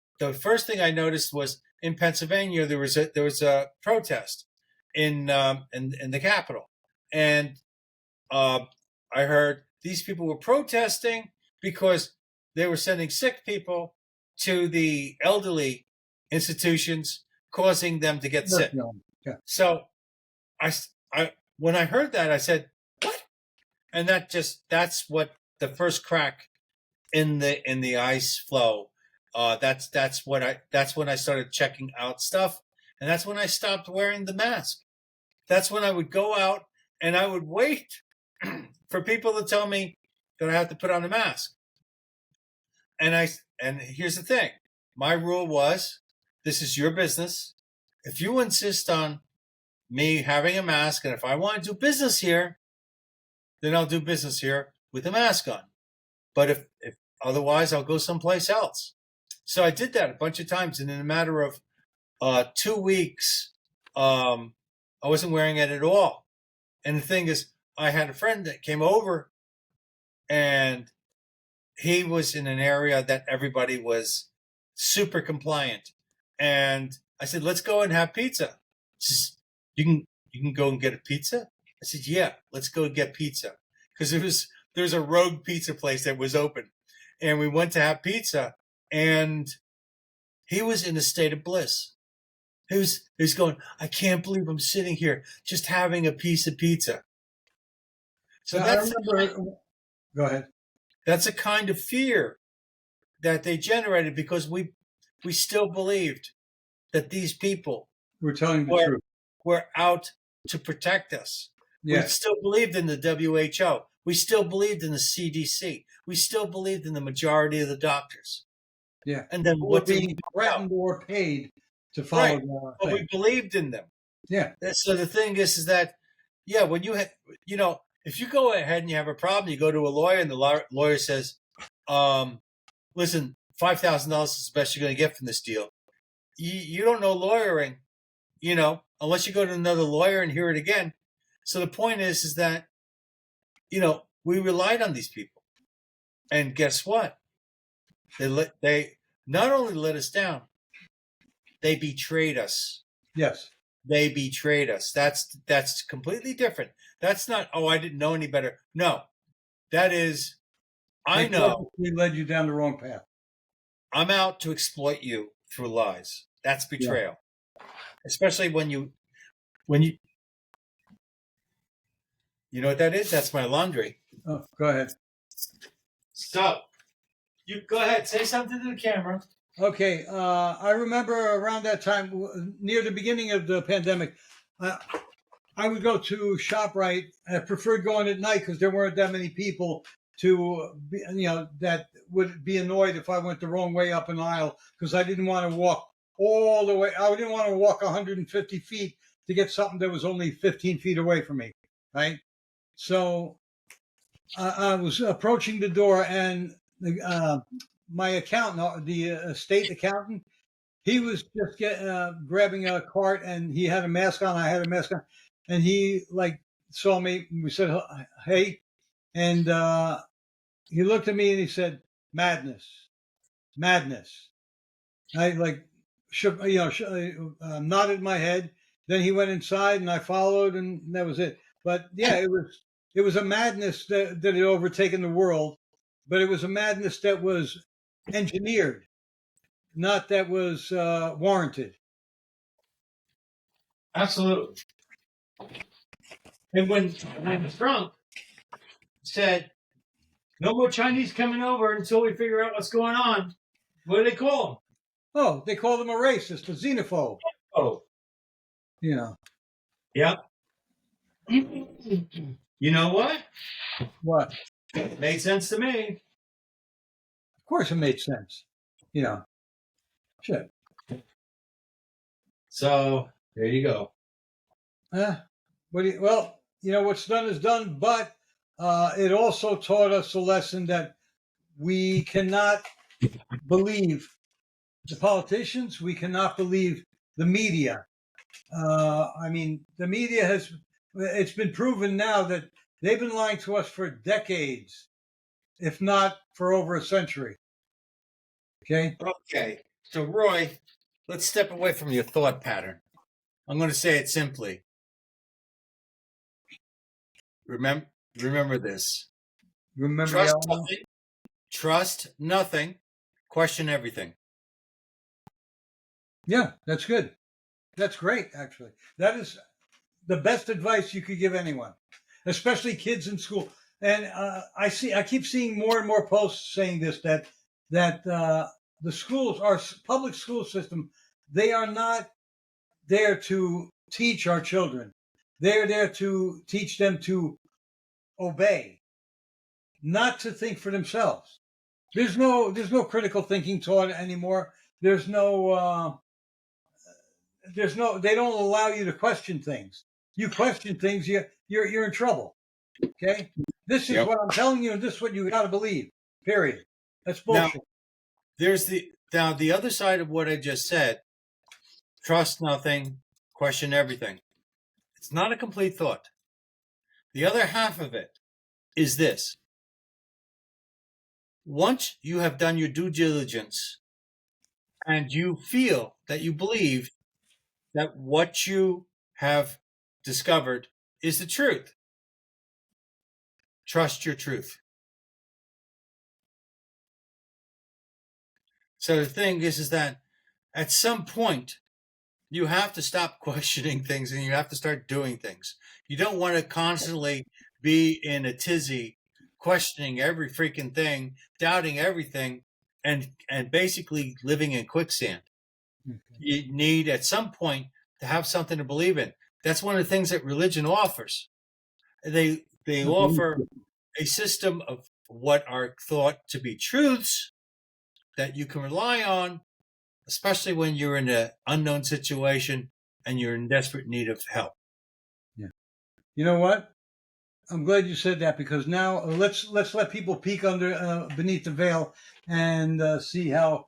first thing I noticed was in Pennsylvania there was a protest in the Capitol. And I heard these people were protesting because they were sending sick people to the elderly institutions, causing them to get sick. Yeah. So when I heard that, I said, "What?" And that's what the first crack in the ice flow. That's when I started checking out stuff, and that's when I stopped wearing the mask. That's when I would go out. And I would wait for people to tell me that I have to put on a mask. And here's the thing. My rule was, this is your business. If you insist on me having a mask, and if I want to do business here, then I'll do business here with a mask on. But if otherwise, I'll go someplace else. So I did that a bunch of times. And in a matter of 2 weeks, I wasn't wearing it at all. And the thing is, I had a friend that came over, and he was in an area that everybody was super compliant. And I said, "Let's go and have pizza." He says, You can go and get a pizza?" I said, "Yeah, let's go and get pizza." Because there was a rogue pizza place that was open. And we went to have pizza, and he was in a state of bliss. He was going, "I can't believe I'm sitting here just having a piece of pizza." So Go ahead. That's a kind of fear that they generated because we still believed that these people were out to protect us. Yes. We still believed in the WHO. We still believed in the CDC. We still believed in the majority of the doctors. Yeah. And then what being threatened or paid to follow. Right. But we believed in them. Yeah. So the thing is that, yeah, when if you go ahead and you have a problem, you go to a lawyer, and the lawyer says, "Listen, $5,000 is the best you're going to get from this deal." You don't know lawyering, unless you go to another lawyer and hear it again. So the point is that, we relied on these people, and guess what? They not only let us down, they betrayed us. Yes. They betrayed us. That's completely different. That's not, I didn't know any better. No, that is, I know. We led you down the wrong path. I'm out to exploit you through lies. That's betrayal. Yeah. Especially when you know what that is? That's my laundry. Oh, go ahead. So, you go ahead. Say something to the camera. Okay. I remember around that time, near the beginning of the pandemic, I would go to ShopRite. I preferred going at night because there weren't that many people that would be annoyed if I went the wrong way up an aisle, because I didn't want to walk all the way. I didn't want to walk 150 feet to get something that was only 15 feet away from me, right? So I was approaching the door, and my accountant, the estate accountant, he was just grabbing a cart, and he had a mask on. I had a mask on, and he like saw me. We said, "Hey," and he looked at me and he said, "Madness, madness." I like shook, nodded my head. Then he went inside, and I followed, and that was it. But yeah, it was a madness that had overtaken the world, but it was a madness that was engineered, not that was warranted. Absolutely. And when Trump said, "No more Chinese coming over until we figure out what's going on," what do they call him? Oh, they called him a racist, a xenophobe. Oh, You know yep. You know what? what? Made sense to me. Of course, it made sense. Shit. So there you go. Well, what's done is done, but it also taught us a lesson that we cannot believe the politicians. We cannot believe the media. I mean, the media it's been proven now that they've been lying to us for decades, if not for over a century. Okay? Okay. So, Roy, let's step away from your thought pattern. I'm going to say it simply. Remember this. Remember Trust nothing. Question everything. Yeah, that's good. That's great, actually. That is the best advice you could give anyone, especially kids in school. And I keep seeing more and more posts saying this, that the schools, our public school system, they are not there to teach our children. They're there to teach them to obey, not to think for themselves. There's no critical thinking taught anymore. They don't allow you to question things. You question things, you're in trouble. Okay? This is what I'm telling you, and this is what you got to believe. Period. That's bullshit. Now, there's the other side of what I just said. Trust nothing, question everything. It's not a complete thought. The other half of it is this. Once you have done your due diligence and you feel that you believe that what you have discovered is the truth, trust your truth. So the thing is that at some point, you have to stop questioning things and you have to start doing things. You don't want to constantly be in a tizzy, questioning every freaking thing, doubting everything, and basically living in quicksand. Okay. You need at some point to have something to believe in. That's one of the things that religion offers. They offer a system of what are thought to be truths that you can rely on, especially when you're in an unknown situation and you're in desperate need of help. Yeah. You know what? I'm glad you said that, because now let's let people peek under beneath the veil and see how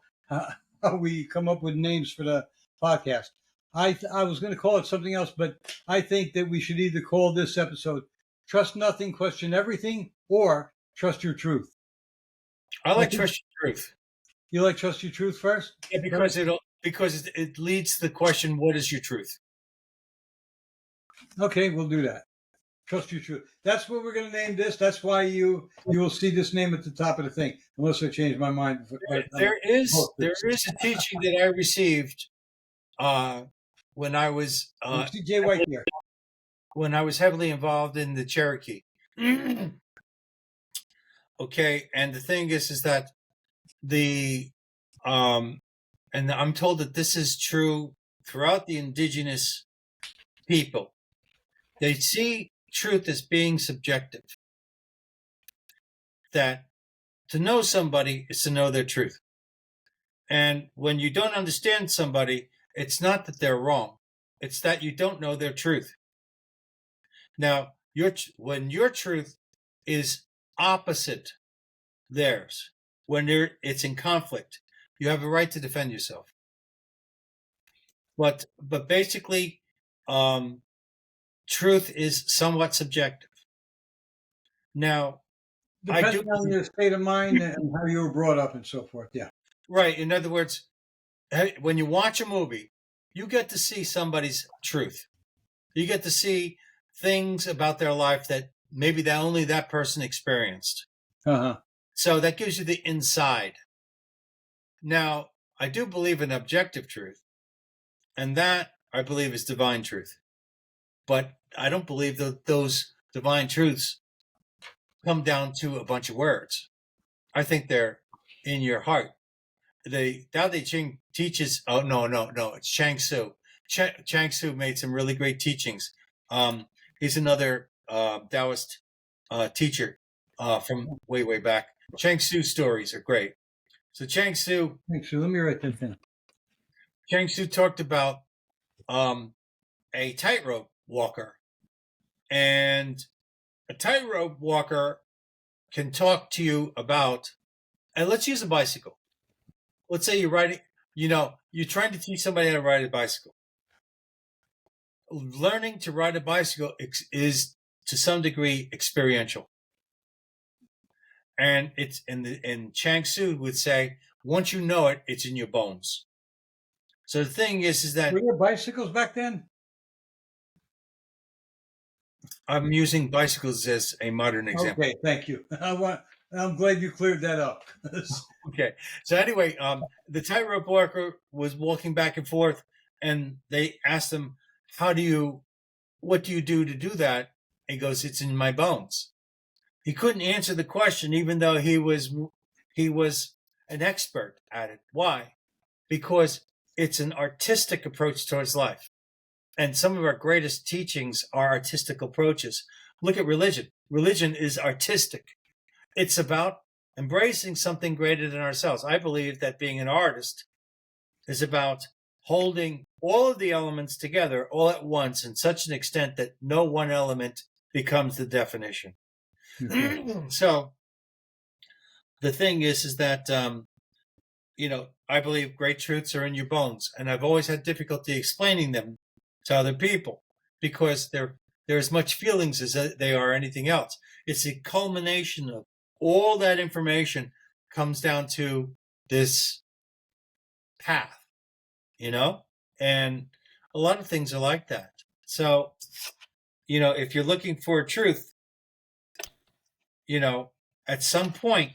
we come up with names for the podcast. I was going to call it something else, but I think that we should either call this episode "Trust Nothing, Question Everything" or "Trust Your Truth." I like "Trust Your Truth." You like "Trust Your Truth" first? Yeah, because it leads to the question, what is your truth? Okay, we'll do that. Trust your truth. That's what we're going to name this. That's why you will see this name at the top of the thing, unless I change my mind. There is a teaching that I received when I was when I was heavily involved in the Cherokee. Okay, and the thing is that and I'm told that this is true throughout the indigenous people. They see truth as being subjective. That to know somebody is to know their truth. And when you don't understand somebody, it's not that they're wrong. It's that you don't know their truth. Now, when your truth is opposite theirs, when it's in conflict, you have a right to defend yourself. But basically, truth is somewhat subjective. Now, I do Depending on your state of mind and how you were brought up and so forth. Yeah. right. In other words, when you watch a movie, you get to see somebody's truth. You get to see things about their life that maybe that only that person experienced. Uh-huh. So that gives you the inside. Now, I do believe in objective truth, and that I believe is divine truth. But I don't believe that those divine truths come down to a bunch of words. I think they're in your heart. The Tao Te Ching teaches. Oh no, it's Chang Tzu. Chang Tzu made some really great teachings. He's another Taoist teacher from way back. Chang Tzu stories are great. So Chang Tzu. Thanks. Let me write that down. Chang Tzu talked about a tightrope walker, and a tightrope walker can talk to you about. And let's use a bicycle. Let's say you're riding. You're trying to teach somebody how to ride a bicycle. Learning to ride a bicycle is to some degree experiential, and it's and Chang Tzu would say once you know it, it's in your bones. So the thing is that were there bicycles back then? I'm using bicycles as a modern example. Okay, thank you. I'm glad you cleared that up. Okay, so anyway, the tightrope walker was walking back and forth, and they asked him, what do you do to do that? He goes, it's in my bones. He couldn't answer the question, even though he was an expert at it. Why? Because it's an artistic approach towards life. And some of our greatest teachings are artistic approaches. Look at religion. Religion is artistic. It's about embracing something greater than ourselves. I believe that being an artist is about holding all of the elements together all at once in such an extent that no one element becomes the definition. Mm-hmm. So the thing is that, I believe great truths are in your bones. And I've always had difficulty explaining them to other people because they're as much feelings as they are anything else. It's a culmination of all that information comes down to this path, and a lot of things are like that. So, if you're looking for truth, at some point,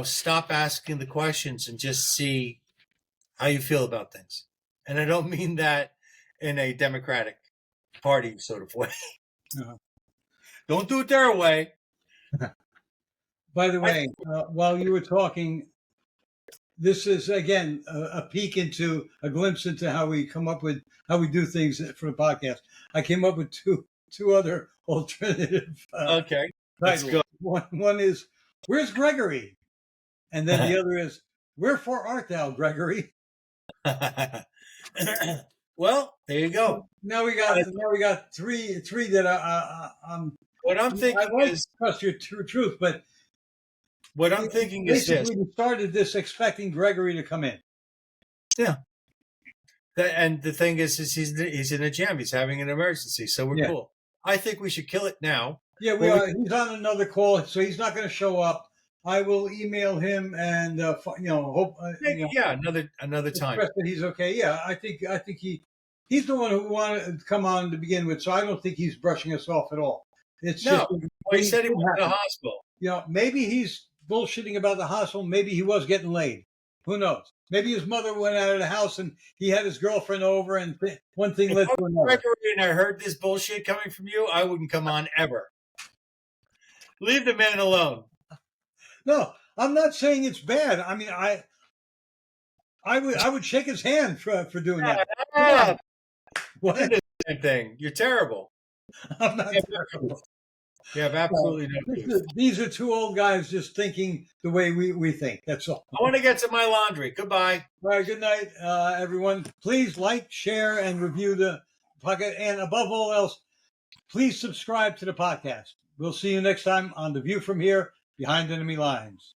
stop asking the questions and just see how you feel about things. And I don't mean that in a Democratic Party sort of way. Uh-huh. Don't do it their way. By the way, while you were talking, this is again a glimpse into how we do things for the podcast. I came up with two other alternative okay titles. One is "Where's Gregory," and then the other is "Wherefore art thou, Gregory?" Well, there you go. Now we got three that what I'm thinking is trust your truth, but what I'm thinking is this: we started this expecting Gregory to come in. Yeah. And the thing is he's in a jam. He's having an emergency, so we're cool. I think we should kill it now. Yeah, we are. He's on another call, so he's not going to show up. I will email him and hope. Another time. That he's okay. Yeah, I think he's the one who wanted to come on to begin with, so I don't think he's brushing us off at all. It's just he said he was in the hospital. Maybe he's bullshitting about the hospital. Maybe he was getting laid. Who knows? Maybe his mother went out of the house and he had his girlfriend over, and one thing led to another. Gregory, and I heard this bullshit coming from you, I wouldn't come on ever. Leave the man alone. No, I'm not saying it's bad. I mean, I would shake his hand for doing that. What is the same thing? You're terrible. I'm not terrible. You have absolutely no truth. These are two old guys just thinking the way we think. That's all. I want to get to my laundry. Goodbye. All right. Good night, everyone. Please like, share, and review the podcast. And above all else, please subscribe to the podcast. We'll see you next time on The View from Here, Behind Enemy Lines.